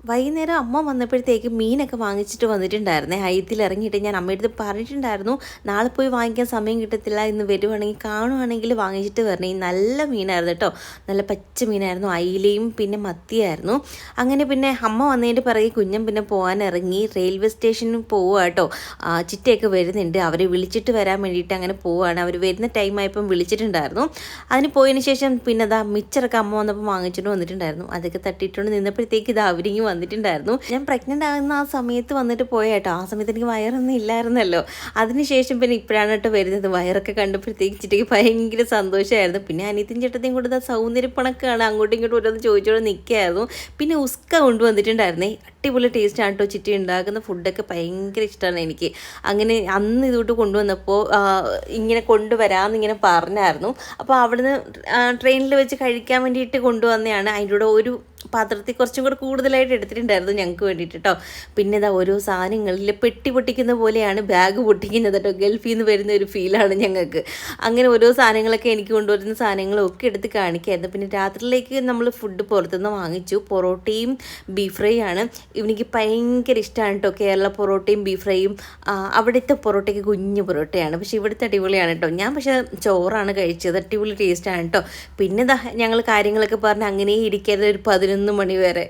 വൈകുന്നേരം അമ്മ വന്നപ്പോഴത്തേക്ക് മീനൊക്കെ വാങ്ങിച്ചിട്ട് വന്നിട്ടുണ്ടായിരുന്നേ. ഹൈത്തിൽ ഇറങ്ങിയിട്ട് ഞാൻ അമ്മയടുത്ത് പറഞ്ഞിട്ടുണ്ടായിരുന്നു, നാളെ പോയി വാങ്ങിക്കാൻ സമയം കിട്ടത്തില്ല, ഇന്ന് വരുവാണെങ്കിൽ കാണുവാണെങ്കിൽ വാങ്ങിച്ചിട്ട് വരണേ. നല്ല മീനായിരുന്നു കേട്ടോ, നല്ല പച്ച മീനായിരുന്നു, അയിലയും പിന്നെ മത്തിയായിരുന്നു. അങ്ങനെ പിന്നെ അമ്മ വന്നതിൻ്റെ പിറകെ കുഞ്ഞൻ പിന്നെ പോകാൻ ഇറങ്ങി. റെയിൽവേ സ്റ്റേഷനിൽ പോവുക കേട്ടോ. ചിറ്റയൊക്കെ വരുന്നുണ്ട്, അവരെ വിളിച്ചിട്ട് വരാൻ വേണ്ടിയിട്ട് അങ്ങനെ പോവുകയാണ്. അവർ വരുന്ന ടൈമായപ്പം വിളിച്ചിട്ടുണ്ടായിരുന്നു. അതിന് പോയതിന് ശേഷം പിന്നെ അതാ മിച്ചറൊക്കെ അമ്മ വന്നപ്പോൾ വാങ്ങിച്ചിട്ട് വന്നിട്ടുണ്ടായിരുന്നു. അതൊക്കെ തട്ടിയിട്ടുണ്ട് നിന്നപ്പോഴത്തേക്ക് ഇത് അവരിങ്ങി വന്നിട്ടുണ്ടായിരുന്നു. ഞാൻ പ്രഗ്നൻ്റ് ആകുന്ന ആ സമയത്ത് വന്നിട്ട് പോയ കേട്ടോ. ആ സമയത്ത് എനിക്ക് വയറൊന്നും ഇല്ലായിരുന്നല്ലോ. അതിനുശേഷം പിന്നെ ഇപ്പോഴാണ് കേട്ടോ വരുന്നത്. വയറൊക്കെ കണ്ടപ്പോഴത്തേക്ക് ചിറ്റയ്ക്ക് ഭയങ്കര സന്തോഷമായിരുന്നു. പിന്നെ അനിയത്തിയും ചേട്ടത്തെയും കൊണ്ട് സൗന്ദര്യപ്പണക്കാണ്, അങ്ങോട്ടും ഇങ്ങോട്ടും ഓരോന്ന് ചോദിച്ചോണ്ട് നിൽക്കുകയായിരുന്നു. പിന്നെ ഉസ്ക കൊണ്ടുവന്നിട്ടുണ്ടായിരുന്നേ. അടിപൊളി ടേസ്റ്റാണ് കേട്ടോ ചിറ്റി ഉണ്ടാക്കുന്ന ഫുഡൊക്കെ, ഭയങ്കര ഇഷ്ടമാണ് എനിക്ക്. അങ്ങനെ അന്ന് ഇതോട്ട് കൊണ്ടുവന്നപ്പോൾ ഇങ്ങനെ കൊണ്ടുവരാമെന്ന് ഇങ്ങനെ പറഞ്ഞായിരുന്നു. അപ്പോൾ അവിടുന്ന് ട്രെയിനിൽ വെച്ച് കഴിക്കാൻ വേണ്ടിയിട്ട് കൊണ്ടുവന്നതാണ്. അതിൻ്റെ കൂടെ ഒരു പാത്രത്തിൽ കുറച്ചും കൂടെ കൂടുതലായിട്ട് എടുത്തിട്ടുണ്ടായിരുന്നു ഞങ്ങൾക്ക് വേണ്ടിയിട്ട് കേട്ടോ. പിന്നെ ഇതാ ഓരോ സാധനങ്ങളിൽ പെട്ടി പൊട്ടിക്കുന്ന പോലെയാണ് ബാഗ് പൊട്ടിക്കുന്നത് കേട്ടോ. ഗൾഫിൽ നിന്ന് വരുന്ന ഒരു ഫീലാണ് ഞങ്ങൾക്ക്. അങ്ങനെ ഓരോ സാധനങ്ങളൊക്കെ എനിക്ക് കൊണ്ടുവരുന്ന സാധനങ്ങളും ഒക്കെ എടുത്ത് കാണിക്കായിരുന്നു. പിന്നെ രാത്രിയിലേക്ക് നമ്മൾ ഫുഡ് പുറത്തുനിന്ന് വാങ്ങിച്ചു. പൊറോട്ടയും ബീഫ് ഫ്രൈ ആണ്. എനിക്ക് ഭയങ്കര ഇഷ്ടമാണ് കേട്ടോ കേരള പൊറോട്ടയും ബീഫ് ഫ്രൈയും. അവിടുത്തെ പൊറോട്ടയ്ക്ക് കുഞ്ഞു പൊറോട്ടയാണ്, പക്ഷേ ഇവിടുത്തെ അടിപൊളിയാണ് കേട്ടോ. ഞാൻ പക്ഷേ ചോറാണ് കഴിച്ചത്, അടിപൊളി ടേസ്റ്റാണ് കേട്ടോ. പിന്നെ ഞങ്ങൾ കാര്യങ്ങളൊക്കെ പറഞ്ഞ് അങ്ങനെ ഇരിക്കരുത് ഒരു 11 മണി വരെ.